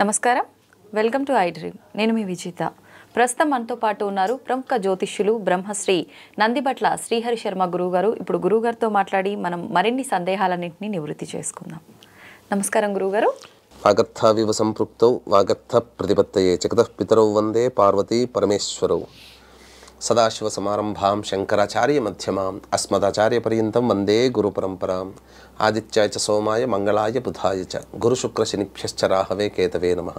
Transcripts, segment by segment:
నమస్కారం, welcome to I dream. నేను మీ విజిత. ప్రస్తుతం మనతో పాటు ఉన్నారు ప్రముఖ జ్యోతిష్యులు బ్రహ్మశ్రీ నందిబట్ల శ్రీహరి శర్మ గురువు గారు. ఇప్పుడు గురువు గారితో మాట్లాడి మనం మరిన్ని సందేహాలన్నింటినీ నివృత్తి చేసుకుందాం. నమస్కారం గురువుగారు. వాగర్థావివ సంపృక్తౌ వాగర్థ ప్రతిపత్తయే జగతః పితరౌ వందే పార్వతీ పరమేశ్వరౌ. సదాశివ సమారంభాం శంకరాచార్య మధ్యమాం అస్మదాచార్య పర్యంతం వందే గురు పరంపరాం. ఆదిత్యాయ చ సోమాయ మంగళాయ బుధాయ చ గురు శుక్ర శనిభ్యశ్చ రాహవే కేతవే నమః.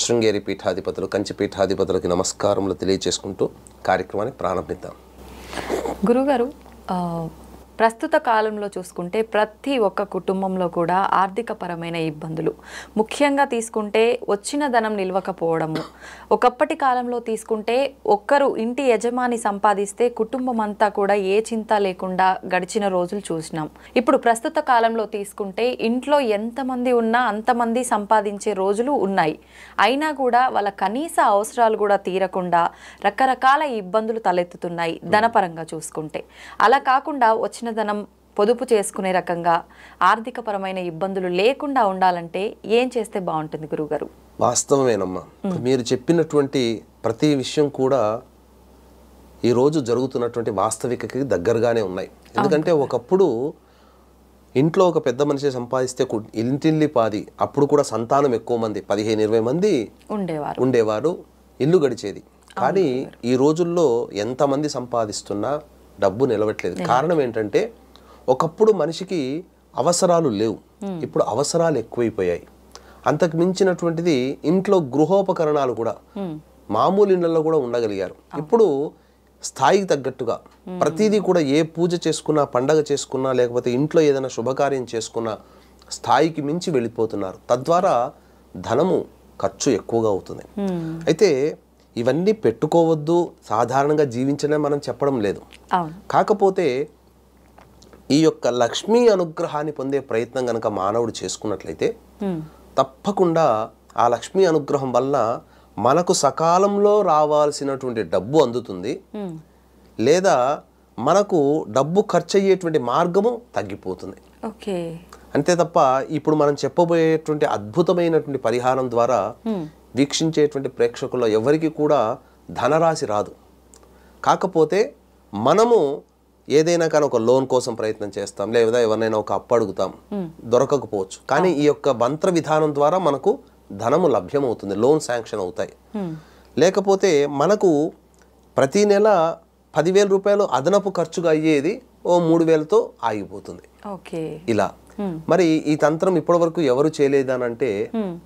శృంగేరి పీఠాధిపతులు, కంచి పీఠాధిపతులకి నమస్కారములు తెలియజేసుకుంటూ కార్యక్రమాన్ని ప్రారంభిద్దాం. గురుగారు, ప్రస్తుత కాలంలో చూసుకుంటే ప్రతి ఒక్క కుటుంబంలో కూడా ఆర్థికపరమైన ఇబ్బందులు, ముఖ్యంగా తీసుకుంటే వచ్చిన ధనం నిలవకపోవడము. ఒకప్పటి కాలంలో తీసుకుంటే ఒక్కరు ఇంటి యజమాని సంపాదిస్తే కుటుంబం అంతా కూడా ఏ చింత లేకుండా గడిచిన రోజులు చూసినాం. ఇప్పుడు ప్రస్తుత కాలంలో తీసుకుంటే ఇంట్లో ఎంతమంది ఉన్నా అంతమంది సంపాదించే రోజులు ఉన్నాయి. అయినా కూడా వాళ్ళ కనీస అవసరాలు కూడా తీరకుండా రకరకాల ఇబ్బందులు తలెత్తుతున్నాయి ధనపరంగా చూసుకుంటే. అలా కాకుండా వచ్చిన ధనం పొదుపు చేసుకునే రకంగా ఆర్థికపరమైన ఇబ్బందులు లేకుండా ఉండాలంటే ఏం చేస్తే బాగుంటుంది గురువుగారు? వాస్తవమేనమ్మా, మీరు చెప్పినటువంటి ప్రతి విషయం కూడా ఈరోజు జరుగుతున్నటువంటి వాస్తవికకి దగ్గరగానే ఉన్నాయి. ఎందుకంటే ఒకప్పుడు ఇంట్లో ఒక పెద్ద మనిషి సంపాదిస్తే ఇంటిల్లి పాది, అప్పుడు కూడా సంతానం ఎక్కువ మంది, 15-20 మంది ఉండేవారు, ఇల్లు గడిచేది. కానీ ఈ రోజుల్లో ఎంతమంది సంపాదిస్తున్నా డబ్బు నిలవట్లేదు. కారణం ఏంటంటే ఒకప్పుడు మనిషికి అవసరాలు లేవు, ఇప్పుడు అవసరాలు ఎక్కువైపోయాయి. అంతకు మించినటువంటిది ఇంట్లో గృహోపకరణాలు కూడా మామూలు ఇళ్లలో కూడా ఉండగలిగారు. ఇప్పుడు స్థాయికి తగ్గట్టుగా ప్రతిదీ కూడా ఏ పూజ చేసుకున్నా, పండగ చేసుకున్నా, లేకపోతే ఇంట్లో ఏదైనా శుభకార్యం చేసుకున్నా స్థాయికి మించి వెళ్ళిపోతున్నారు. తద్వారా ధనము ఖర్చు ఎక్కువగా అవుతుంది. అయితే ఇవన్నీ పెట్టుకోవద్దు, సాధారణంగా జీవించనే మనం చెప్పడం లేదు. కాకపోతే ఈ యొక్క లక్ష్మీ అనుగ్రహాన్ని పొందే ప్రయత్నం కనుక మానవుడు చేసుకున్నట్లయితే తప్పకుండా ఆ లక్ష్మీ అనుగ్రహం వల్ల మనకు సకాలంలో రావాల్సినటువంటి డబ్బు అందుతుంది, లేదా మనకు డబ్బు ఖర్చు అయ్యేటువంటి మార్గము తగ్గిపోతుంది. అంతే తప్ప ఇప్పుడు మనం చెప్పబోయేటువంటి అద్భుతమైనటువంటి పరిహారం ద్వారా వీక్షించేటువంటి ప్రేక్షకుల్లో ఎవరికి కూడా ధనరాశి రాదు. కాకపోతే మనము ఏదైనా కానీ ఒక లోన్ కోసం ప్రయత్నం చేస్తాం, లేదా ఎవరినైనా ఒక అప్పు అడుగుతాం, దొరకకపోవచ్చు. కానీ ఈ యొక్క మంత్ర విధానం ద్వారా మనకు ధనము లభ్యమవుతుంది, లోన్ శాంక్షన్ అవుతాయి. లేకపోతే మనకు ప్రతి నెల 10,000 రూపాయలు అదనపు ఖర్చుగా అయ్యేది 3,000తో ఆగిపోతుంది. ఇలా మరి ఈ తంత్రం ఇప్పటి వరకు ఎవరు చేయలేదనంటే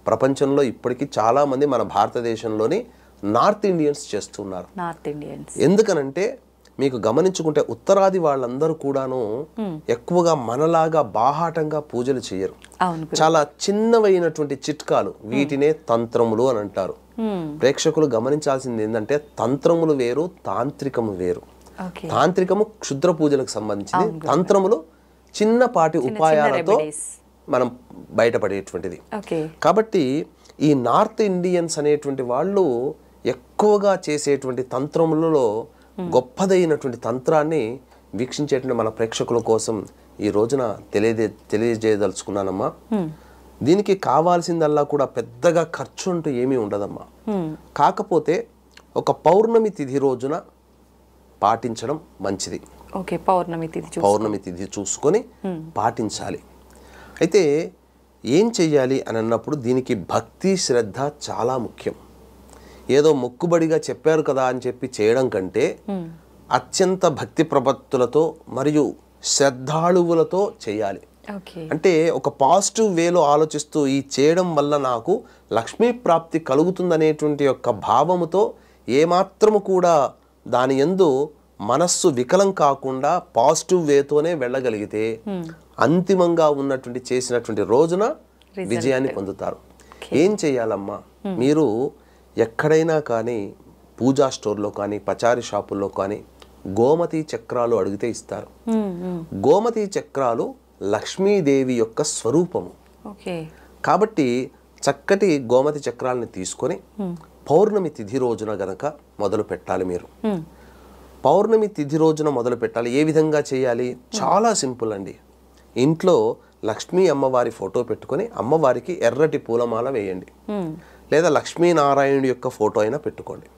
ప్రపంచంలో ఇప్పటికీ చాలా మంది మన భారతదేశంలోని నార్త్ ఇండియన్స్ చేస్తున్నారు. ఎందుకనంటే మీకు గమనించుకుంటే ఉత్తరాది వాళ్ళందరూ కూడాను ఎక్కువగా మనలాగా బాహాటంగా పూజలు చేయరు. చాలా చిన్నవైనటువంటి చిట్కాలు, వీటినే తంత్రములు అని అంటారు. ప్రేక్షకులు గమనించాల్సింది ఏంటంటే తంత్రములు వేరు, తాంత్రికము వేరు. తాంత్రికము క్షుద్ర పూజలకు సంబంధించింది, తంత్రములు చిన్నపాటి ఉపాయాలతో మనం బయటపడేటువంటిది. కాబట్టి ఈ నార్త్ ఇండియన్స్ అనేటువంటి వాళ్ళు ఎక్కువగా చేసేటువంటి తంత్రములలో గొప్పదైనటువంటి తంత్రాన్ని వీక్షించేటువంటి మన ప్రేక్షకుల కోసం ఈ రోజున తెలియజేయదలుచుకున్నానమ్మా. దీనికి కావాల్సిందల్లా కూడా పెద్దగా ఖర్చు అంటూ ఏమీ ఉండదమ్మా. కాకపోతే ఒక పౌర్ణమి తిథి రోజున పాటించడం మంచిది. పౌర్ణమి తిథి చూసుకొని పాటించాలి. అయితే ఏం చెయ్యాలి అని అన్నప్పుడు దీనికి భక్తి, శ్రద్ధ చాలా ముఖ్యం. ఏదో మొక్కుబడిగా చెప్పారు కదా అని చెప్పి చేయడం కంటే అత్యంత భక్తి ప్రపత్తులతో మరియు శ్రద్ధాళువులతో చేయాలి. అంటే ఒక పాజిటివ్ వేలో ఆలోచిస్తూ ఈ చేయడం వల్ల నాకు లక్ష్మీ ప్రాప్తి కలుగుతుందనేటువంటి యొక్క భావముతో ఏమాత్రము కూడా దాని యందు మనస్సు వికలం కాకుండా పాజిటివ్ వేతోనే వెళ్ళగలిగితే అంతిమంగా ఉన్నటువంటి చేసినటువంటి రోజున విజయాన్ని పొందుతారు. ఏం చేయాలమ్మా, మీరు ఎక్కడైనా కానీ పూజా స్టోర్లో కానీ పచారీ షాపుల్లో కానీ గోమతి చక్రాలు అడిగితే ఇస్తారు. గోమతి చక్రాలు లక్ష్మీదేవి యొక్క స్వరూపము. కాబట్టి చక్కటి గోమతి చక్రాలని తీసుకొని పౌర్ణమి తిథి రోజున గనక మొదలు పెట్టాలి. మీరు పౌర్ణమి తిథి రోజున మొదలు పెట్టాలి. ఏ విధంగా చేయాలి? చాలా సింపుల్ అండి. ఇంట్లో లక్ష్మీ అమ్మవారి ఫోటో పెట్టుకొని అమ్మవారికి ఎర్రటి పూలమాల వేయండి. లేదా లక్ష్మీనారాయణుడి యొక్క ఫోటో అయినా పెట్టుకోండి.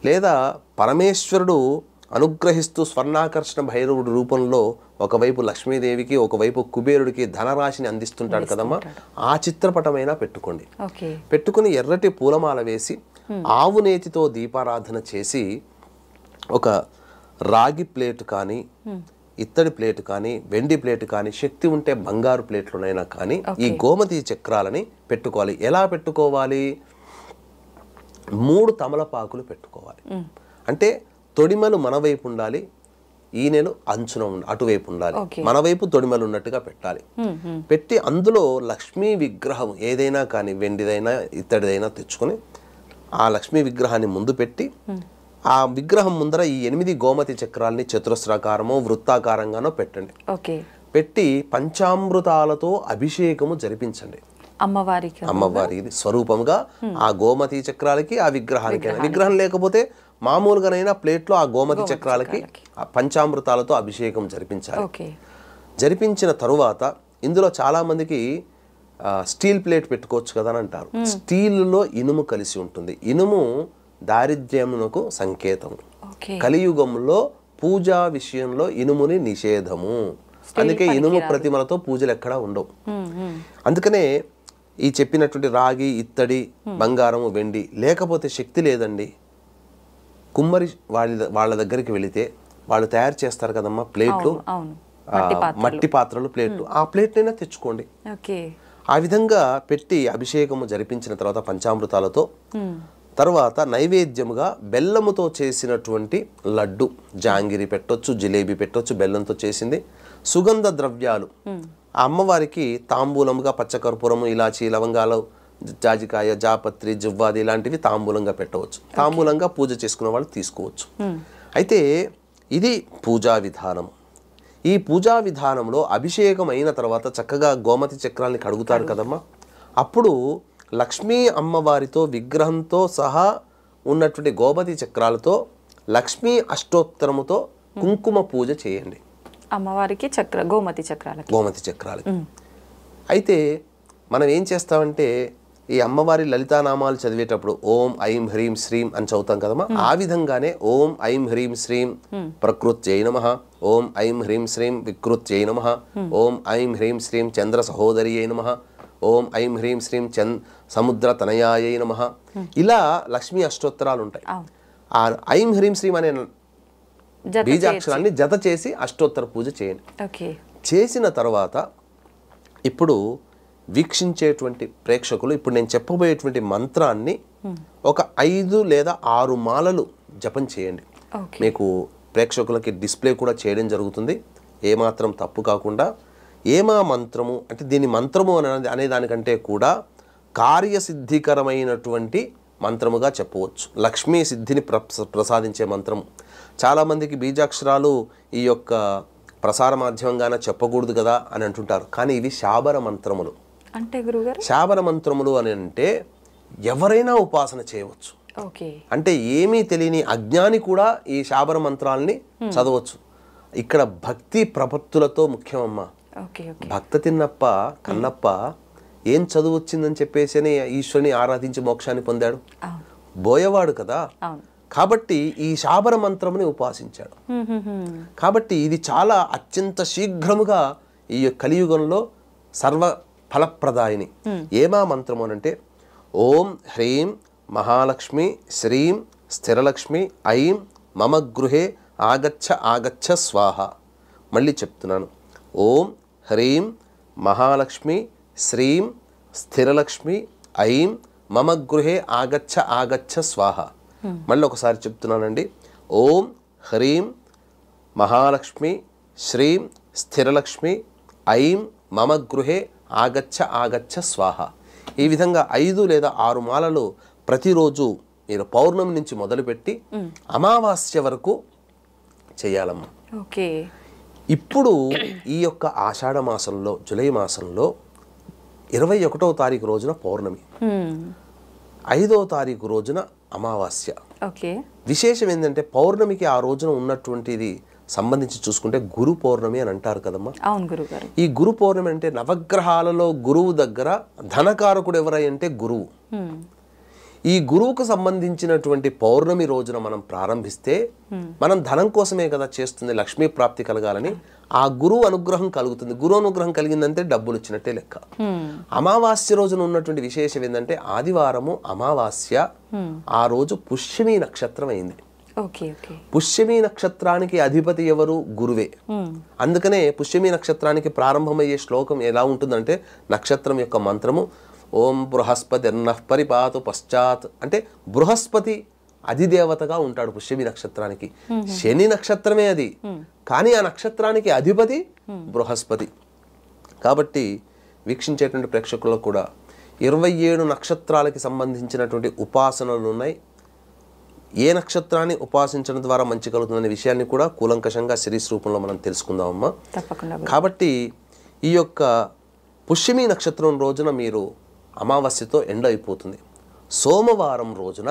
లేదా పరమేశ్వరుడు అనుగ్రహిస్తూ స్వర్ణాకర్షణ భైరవుడి రూపంలో ఒకవైపు లక్ష్మీదేవికి ఒకవైపు కుబేరుడికి ధనరాశిని అందిస్తుంటాడు కదమ్మా, ఆ చిత్రపటమైనా పెట్టుకోండి. పెట్టుకుని ఎర్రటి పూలమాల వేసి ఆవు నేతితో దీపారాధన చేసి ఒక రాగి ప్లేట్ కానీ ఇత్తడి ప్లేట్ కానీ వెండి ప్లేట్ కానీ శక్తి ఉంటే బంగారు ప్లేట్లునైనా కానీ ఈ గోమతి చక్రాలని పెట్టుకోవాలి. ఎలా పెట్టుకోవాలి? 3 తమలపాకులు పెట్టుకోవాలి. అంటే తొడిమలు మన వైపు ఉండాలి, ఈనెలు అంచున అటువైపు ఉండాలి. మన వైపు తొడిమలు ఉన్నట్టుగా పెట్టాలి. పెట్టి అందులో లక్ష్మీ విగ్రహం ఏదైనా కానీ వెండిదైనా ఇత్తడిదైనా తెచ్చుకొని ఆ లక్ష్మీ విగ్రహాన్ని ముందు పెట్టి ఆ విగ్రహం ముందర ఈ 8 గోమతి చక్రాలని చతురస్రాకారమో వృత్తాకారంగానో పెట్టండి. పెట్టి పంచామృతాలతో అభిషేకము జరిపించండి. అమ్మవారికి స్వరూపంగా ఆ గోమతి చక్రాలకి ఆ విగ్రహానికి. విగ్రహం లేకపోతే మామూలుగానైనా ప్లేట్లో ఆ గోమతి చక్రాలకి పంచామృతాలతో అభిషేకం జరిపించాలి. జరిపించిన తరువాత ఇందులో చాలా మందికి స్టీల్ ప్లేట్ పెట్టుకోవచ్చు కదా అని అంటారు. స్టీల్లో ఇనుము కలిసి ఉంటుంది. ఇనుము దారిద్ర్యమునకు సంకేతం. కలియుగంలో పూజా విషయంలో ఇనుముని నిషేధము. అందుకే ఇనుము ప్రతిమలతో పూజలు ఎక్కడా ఉండవు. అందుకనే ఈ చెప్పినటువంటి రాగి ఇత్తడి బంగారము వెండి లేకపోతే శక్తి లేదండి, కుమ్మరి వాళ్ళ దగ్గరికి వెళితే వాళ్ళు తయారు చేస్తారు కదమ్మా ప్లేట్లు, మట్టి పాత్రలు ప్లేట్లు, ఆ ప్లేట్నైనా తెచ్చుకోండి. ఆ విధంగా పెట్టి అభిషేకము జరిపించిన తర్వాత పంచామృతాలతో తర్వాత నైవేద్యముగా బెల్లముతో చేసినటువంటి లడ్డు, జాంగిరి పెట్టొచ్చు, జిలేబీ పెట్టొచ్చు, బెల్లంతో చేసింది. సుగంధ ద్రవ్యాలు ఆ అమ్మవారికి తాంబూలముగా పచ్చకర్పూరము, ఇలాచి, లవంగాలు, జాజికాయ, జాపత్రి, జువ్వాది ఇలాంటివి తాంబూలంగా పెట్టవచ్చు. తాంబూలంగా పూజ చేసుకునే వాళ్ళు తీసుకోవచ్చు. అయితే ఇది పూజా విధానం. ఈ పూజా విధానంలో అభిషేకం అయిన తర్వాత చక్కగా గోమతి చక్రాల్ని కడుగుతారు కదమ్మా. అప్పుడు లక్ష్మీ అమ్మవారితో విగ్రహంతో సహా ఉన్నటువంటి గోమతి చక్రాలతో లక్ష్మీ అష్టోత్తరముతో కుంకుమ పూజ చేయండి అమ్మవారికి. గోమతి చక్రాలకి. అయితే మనం ఏం చేస్తామంటే ఈ అమ్మవారి లలితానామాలు చదివేటప్పుడు ఓం ఐం హ్రీం శ్రీం అని చదువుతాం కదమ్మా. ఆ విధంగానే ఓం ఐం హ్రీం శ్రీం ప్రకృత్యై నమః, ఓం ఐం హ్రీం శ్రీం వికృత్యై నమః, ఓం ఐం హ్రీం శ్రీం చంద్ర సహోదర్యై నమః, ఓం ఐం హ్రీం శ్రీం సముద్ర తనయాయై నమః, ఇలా లక్ష్మీ అష్టోత్తరాలు ఉంటాయి. ఆ ఐం హ్రీం శ్రీం అనే బీజాక్షరాన్ని జత చేసి అష్టోత్తర పూజ చేయండి. చేసిన తర్వాత ఇప్పుడు వీక్షించేటువంటి ప్రేక్షకులు ఇప్పుడు నేను చెప్పబోయేటువంటి మంత్రాన్ని ఒక 5 లేదా 6 మాలలు జపం చేయండి. మీకు ప్రేక్షకులకి డిస్ప్లే కూడా చేయడం జరుగుతుంది, ఏమాత్రం తప్పు కాకుండా. ఏమా మంత్రము అంటే దీని మంత్రము అనే దానికంటే కూడా కార్యసిద్ధికరమైనటువంటి మంత్రముగా చెప్పవచ్చు. లక్ష్మీ సిద్ధిని ప్రసాదించే మంత్రము. చాలామందికి బీజాక్షరాలు ఈ యొక్క ప్రసార మాధ్యమంగానే చెప్పకూడదు కదా అని అంటుంటారు, కానీ ఇవి శాబర మంత్రములు. అంటే గురుగారు శాబర మంత్రములు అని అంటే ఎవరైనా ఉపాసన చేయవచ్చు. అంటే ఏమీ తెలియని అజ్ఞాని కూడా ఈ శాబర మంత్రాలని చదవచ్చు. ఇక్కడ భక్తి ప్రపత్తులతో ముఖ్యమమ్మా. భక్త తిన్నప్ప కన్నప్ప ఏం చదువు వచ్చిందని చెప్పేసి ఈశ్వరుని ఆరాధించి మోక్షాన్ని పొందాడు, బోయవాడు కదా. కాబట్టి ఈ శాబర మంత్రముని ఉపాసించాడు. కాబట్టి ఇది చాలా అత్యంత శీఘ్రముగా ఈ కలియుగంలో సర్వ ఫలప్రదాయిని. ఏమా మంత్రము అనంటే ఓం హ్రీం మహాలక్ష్మి శ్రీం స్థిరలక్ష్మి ఐం మమ గృహే ఆగచ్చ ఆగచ్చ స్వాహ. మళ్ళీ చెప్తున్నాను, ఓం హ్రీం మహాలక్ష్మి శ్రీం స్థిరలక్ష్మి ఐం మమ గృహే ఆగచ్చ ఆగచ్చ స్వాహ. మళ్ళీ ఒకసారి చెప్తున్నానండి, ఓం హ్రీం మహాలక్ష్మి శ్రీం స్థిరలక్ష్మి ఐం మమ గృహే ఆగచ్చ ఆగచ్చ స్వాహ. ఈ విధంగా 5 లేదా 6 మాలలు ప్రతిరోజు మీరు పౌర్ణమి నుంచి మొదలుపెట్టి అమావాస్య వరకు చేయాలమ్మా. ఇప్పుడు ఈ యొక్క ఆషాఢ మాసంలో జూలై మాసంలో 21వ తారీఖు రోజున పౌర్ణమి, 5వ తారీఖు రోజున అమావాస్య. విశేషం ఏంటంటే పౌర్ణమికి ఆ రోజున ఉన్నటువంటిది సంబంధించి చూసుకుంటే గురు పౌర్ణమి అని అంటారు కదమ్మా. అవును గురుగారు. ఈ గురు పౌర్ణమి అంటే నవగ్రహాలలో గురువు దగ్గర ధనకారకుడు ఎవరై అంటే గురువు. ఈ గురువుకు సంబంధించినటువంటి పౌర్ణమి రోజున మనం ప్రారంభిస్తే మనం ధనం కోసమే కదా చేస్తుంది, లక్ష్మీ ప్రాప్తి కలగాలని. ఆ గురువు అనుగ్రహం కలుగుతుంది. గురువు అనుగ్రహం కలిగిందంటే డబ్బులు వచ్చినట్టే లెక్క. అమావాస్య రోజున ఉన్నటువంటి విశేషం ఏంటంటే ఆదివారము అమావాస్య, ఆ రోజు పుష్యమి నక్షత్రం అయింది. పుష్యమి నక్షత్రానికి అధిపతి ఎవరు? గురువే. అందుకనే పుష్యమి నక్షత్రానికి ప్రారంభమయ్యే శ్లోకం ఎలా ఉంటుందంటే నక్షత్రం యొక్క మంత్రము ఓం బృహస్పతి పరిపాతు పశ్చాత్ అంటే బృహస్పతి అధిదేవతగా ఉంటాడు పుష్యమి నక్షత్రానికి. శని నక్షత్రమే అది, కానీ ఆ నక్షత్రానికి అధిపతి బృహస్పతి. కాబట్టి వీక్షించేటువంటి ప్రేక్షకులకు కూడా 27 నక్షత్రాలకి సంబంధించినటువంటి ఉపాసనలు ఉన్నాయి. ఏ నక్షత్రాన్ని ఉపాసించడం ద్వారా మంచి కలుగుతుందనే విషయాన్ని కూడా కూలంకషంగా సిరీస్ రూపంలో మనం తెలుసుకుందామమ్మా. కాబట్టి ఈ యొక్క పుష్యమి నక్షత్రం రోజున మీరు అమావాస్యతో ఎండ్ అయిపోతుంది. సోమవారం రోజున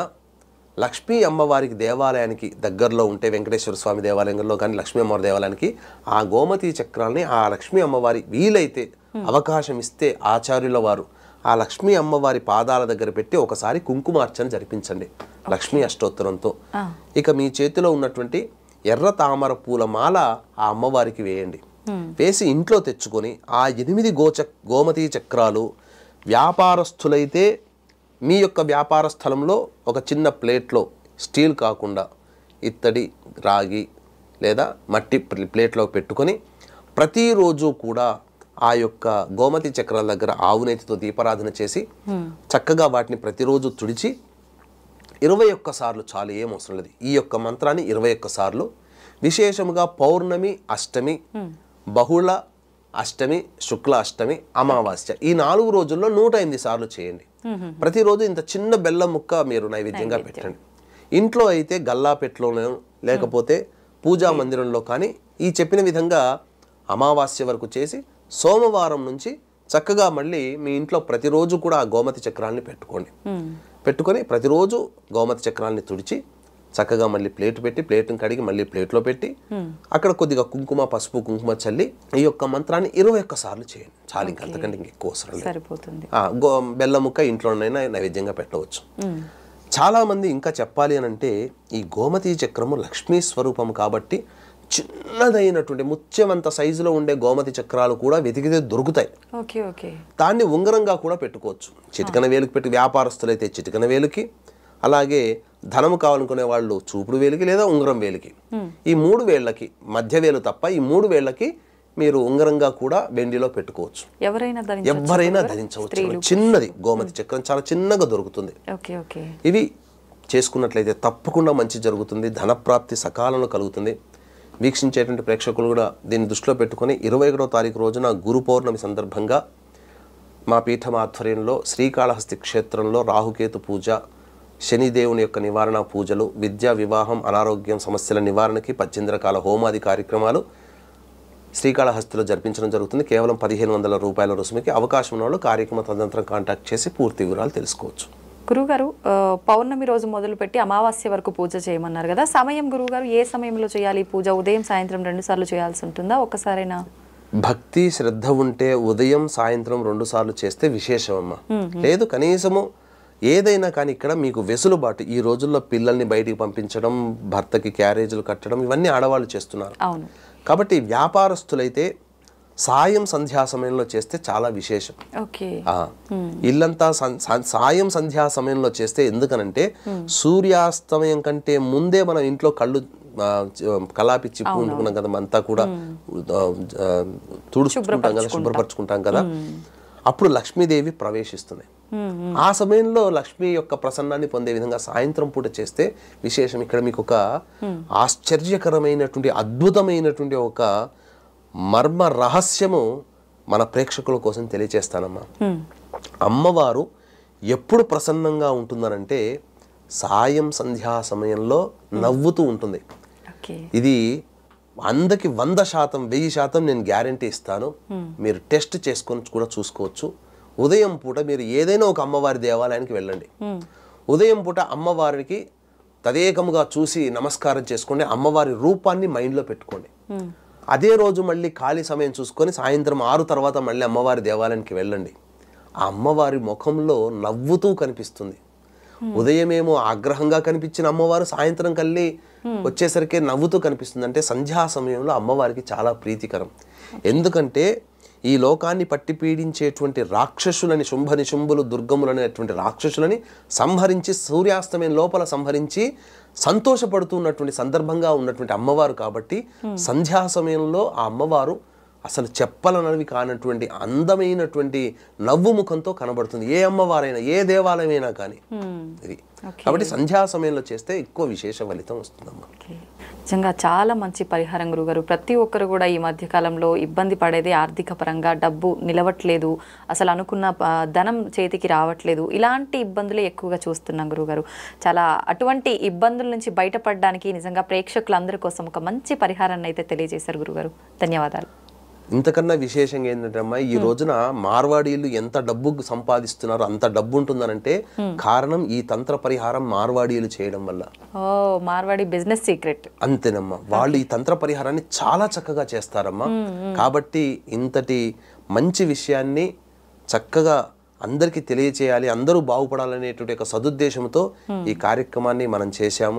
లక్ష్మీ అమ్మవారికి దేవాలయానికి దగ్గరలో ఉంటే వెంకటేశ్వర స్వామి దేవాలయంలో కానీ లక్ష్మీ అమ్మవారి దేవాలయానికి ఆ గోమతీ చక్రాల్ని ఆ లక్ష్మీ అమ్మవారి వీలైతే అవకాశం ఇస్తే ఆచార్యుల వారు ఆ లక్ష్మీ అమ్మవారి పాదాల దగ్గర పెట్టి ఒకసారి కుంకుమార్చన జరిపించండి లక్ష్మీ అష్టోత్తరంతో. ఇక మీ చేతిలో ఉన్నటువంటి ఎర్ర తామర పూల మాల ఆ అమ్మవారికి వేయండి. వేసి ఇంట్లో తెచ్చుకొని ఆ 8 గోమతీ చక్రాలు వ్యాపారస్తులైతే మీ యొక్క వ్యాపార స్థలంలో ఒక చిన్న ప్లేట్లో స్టీల్ కాకుండా ఇత్తడి, రాగి లేదా మట్టి ప్లేట్లో పెట్టుకొని ప్రతిరోజు కూడా ఆ యొక్క గోమతి చక్రాల దగ్గర ఆవునేతితో దీపారాధన చేసి చక్కగా వాటిని ప్రతిరోజు తుడిచి 21 సార్లు చాలు, ఏం అవసరం లేదు. ఈ యొక్క మంత్రాన్ని 21 సార్లు విశేషముగా పౌర్ణమి, అష్టమి, బహుళ అష్టమి, శుక్ల అష్టమి, అమావాస్య ఈ 4 రోజుల్లో 108 సార్లు చేయండి. ప్రతిరోజు ఇంత చిన్న బెల్లం ముక్క మీరు నైవేద్యంగా పెట్టండి. ఇంట్లో అయితే గల్లాపెట్టులోనో లేకపోతే పూజా మందిరంలో కానీ ఈ చెప్పిన విధంగా అమావాస్య వరకు చేసి సోమవారం నుంచి చక్కగా మళ్ళీ మీ ఇంట్లో ప్రతిరోజు కూడా ఆ గోమతి చక్రాల్ని పెట్టుకొని ప్రతిరోజు గోమతి చక్రాల్ని తుడిచి చక్కగా మళ్ళీ ప్లేట్ పెట్టి ప్లేట్ని కడిగి మళ్ళీ ప్లేట్లో పెట్టి అక్కడ కొద్దిగా కుంకుమ, పసుపు, కుంకుమ చల్లి ఈ యొక్క మంత్రాన్ని 21 సార్లు చేయండి చాలు. ఇంకంతకంటే ఇంకెక్కువ అవసరం లేదు. బెల్లం ముక్క ఇంట్లోనైనా నైవేద్యంగా పెట్టవచ్చు. చాలా మంది ఇంకా చెప్పాలి అని అంటే ఈ గోమతీ చక్రము లక్ష్మీ స్వరూపం కాబట్టి చిన్నదైనటువంటి ముత్యమంత సైజులో ఉండే గోమతి చక్రాలు కూడా వెతికితే దొరుకుతాయి. దాన్ని ఉంగరంగా కూడా పెట్టుకోవచ్చు. చిటికన వేలుకి పెట్టి వ్యాపారస్తులైతే చిటికన వేలుకి, అలాగే ధనము కావాలనుకునే వాళ్ళు చూపుడు వేలికి లేదా ఉంగరం వేలికి, ఈ 3 వేళ్ళకి మధ్య వేలు తప్ప ఈ 3 వేళ్ళకి మీరు ఉంగరంగా కూడా వెండిలో పెట్టుకోవచ్చు. ఎవరైనా ధరించవచ్చు. చిన్నది గోమతి చక్రం చాలా చిన్నగా దొరుకుతుంది. ఇవి చేసుకున్నట్లయితే తప్పకుండా మంచి జరుగుతుంది, ధనప్రాప్తి సకాలంలో కలుగుతుంది. వీక్షించేటువంటి ప్రేక్షకులు కూడా దీన్ని దృష్టిలో పెట్టుకొని 21వ తారీఖు రోజున గురు పౌర్ణమి సందర్భంగా మా పీఠం ఆధ్వర్యంలో శ్రీకాళహస్తి క్షేత్రంలో రాహుకేతు పూజ, శనిదేవుని యొక్క నివారణ పూజలు, విద్యా, వివాహం, అనారోగ్యం సమస్యల నివారణకి 18 రకాల హోమాది కార్యక్రమాలు శ్రీకాళహస్తిలో జరిపించడం జరుగుతుంది. కేవలం 1500 రూపాయల రుసుముకి. అవకాశం ఉన్న వాళ్ళు కార్యక్రమ తదనంతరం కాంటాక్ట్ చేసి పూర్తి వివరాలు తెలుసుకోవచ్చు. గురుగారు, పౌర్ణమి రోజు మొదలుపెట్టి అమావాస్య వరకు పూజ చేయమన్నారు కదా, సమయం గురుగారు ఏ సమయంలో చేయాలి పూజ? ఉదయం, సాయంత్రం 2 సార్లు చేయాల్సి ఉంటుందా, ఒక్కసారైనా? భక్తి శ్రద్ధ ఉంటే ఉదయం, సాయంత్రం 2 సార్లు చేస్తే విశేషమమ్మా. లేదు కనీసము ఏదైనా కానీ ఇక్కడ మీకు వెసులుబాటు. ఈ రోజుల్లో పిల్లల్ని బయటికి పంపించడం, భర్తకి క్యారేజీలు కట్టడం ఇవన్నీ ఆడవాళ్ళు చేస్తున్నారు. కాబట్టి వ్యాపారస్తులైతే సాయం సంధ్యా సమయంలో చేస్తే చాలా విశేషం. ఇల్లంతా సాయం సంధ్యా సమయంలో చేస్తే ఎందుకనంటే సూర్యాస్తమయం కంటే ముందే మనం ఇంట్లో కలాపిచ్చి పూనుకున్నాం కదా, అంతా కూడా తుడుచుకుంటాం కదా, శుభ్రపరచుకుంటాం కదా, అప్పుడు లక్ష్మీదేవి ప్రవేశిస్తుంది. ఆ సమయంలో లక్ష్మి యొక్క ప్రసన్నాన్ని పొందే విధంగా సాయంత్రం పూట చేస్తే విశేషం. ఇక్కడ మీకు ఒక ఆశ్చర్యకరమైనటువంటి అద్భుతమైనటువంటి ఒక మర్మ రహస్యము మన ప్రేక్షకుల కోసం తెలియచేస్తానమ్మా. అమ్మవారు ఎప్పుడు ప్రసన్నంగా ఉంటుందనంటే సాయం సంధ్యా సమయంలో నవ్వుతూ ఉంటుంది. ఇది 100కి 100%, 1000% నేను గ్యారంటీ ఇస్తాను. మీరు టెస్ట్ చేసుకొని కూడా చూసుకోవచ్చు. ఉదయం పూట మీరు ఏదైనా ఒక అమ్మవారి దేవాలయానికి వెళ్ళండి. ఉదయం పూట అమ్మవారికి తదేకముగా చూసి నమస్కారం చేసుకోండి, అమ్మవారి రూపాన్ని మైండ్లో పెట్టుకోండి. అదే రోజు మళ్ళీ ఖాళీ సమయం చూసుకొని సాయంత్రం 6 తర్వాత మళ్ళీ అమ్మవారి దేవాలయానికి వెళ్ళండి. ఆ అమ్మవారి ముఖంలో నవ్వుతూ కనిపిస్తుంది. ఉదయమేమో ఆగ్రహంగా కనిపించిన అమ్మవారు సాయంత్రం కల్లి వచ్చేసరికి నవ్వుతూ కనిపిస్తుంది. అంటే సంధ్యా సమయంలో అమ్మవారికి చాలా ప్రీతికరం. ఎందుకంటే ఈ లోకాన్ని పట్టి పీడించేటువంటి రాక్షసులని, శుంభ నిశుంభులు దుర్గములనేటువంటి రాక్షసులని సంహరించి సూర్యాస్తమయం లోపల సంహరించి సంతోషపడుతున్నటువంటి సందర్భంగా ఉన్నటువంటి అమ్మవారు కాబట్టి సంధ్యా సమయంలో ఆ అమ్మవారు అసలు చెప్పలనవి కానటువంటి అందమైనటువంటి నవ్వు ముఖంతో కనబడుతుంది. ఏ అమ్మవారైనా, ఏ దేవాలయమైనా కానీ ఇది. కాబట్టి సంధ్యా సమయంలో చేస్తే ఎక్కువ విశేష ఫలితం వస్తుందమ్మా. నిజంగా చాలా మంచి పరిహారం గురుగారు. ప్రతి ఒక్కరు కూడా ఈ మధ్యకాలంలో ఇబ్బంది పడేది ఆర్థిక పరంగా, డబ్బు నిలవట్లేదు, అసలు అనుకున్న ధనం చేతికి రావట్లేదు, ఇలాంటి ఇబ్బందులే ఎక్కువగా చూస్తున్నాం గురుగారు. చాలా అటువంటి ఇబ్బందుల నుంచి బయటపడడానికి నిజంగా ప్రేక్షకులందరి కోసం ఒక మంచి పరిహారాన్ని అయితే తెలియజేశారు గురుగారు. ధన్యవాదాలు. ఇంతకన్నా విశేషంగా ఏంటంటే అమ్మా, ఈ రోజున మార్వాడీలు ఎంత డబ్బు సంపాదిస్తున్నారో అంత డబ్బు ఉంటుందనంటే కారణం ఈ తంత్ర పరిహారం మార్వాడీలు చేయడం వల్ల. మార్వాడి బిజినెస్ సీక్రెట్ అంతేనమ్మా. వాళ్ళు ఈ తంత్ర పరిహారాన్ని చాలా చక్కగా చేస్తారమ్మా. కాబట్టి ఇంతటి మంచి విషయాన్ని చక్కగా అందరికీ తెలియచేయాలి, అందరూ బాగుపడాలనేటువంటి ఒక సదుద్దేశంతో ఈ కార్యక్రమాన్ని మనం చేశాము.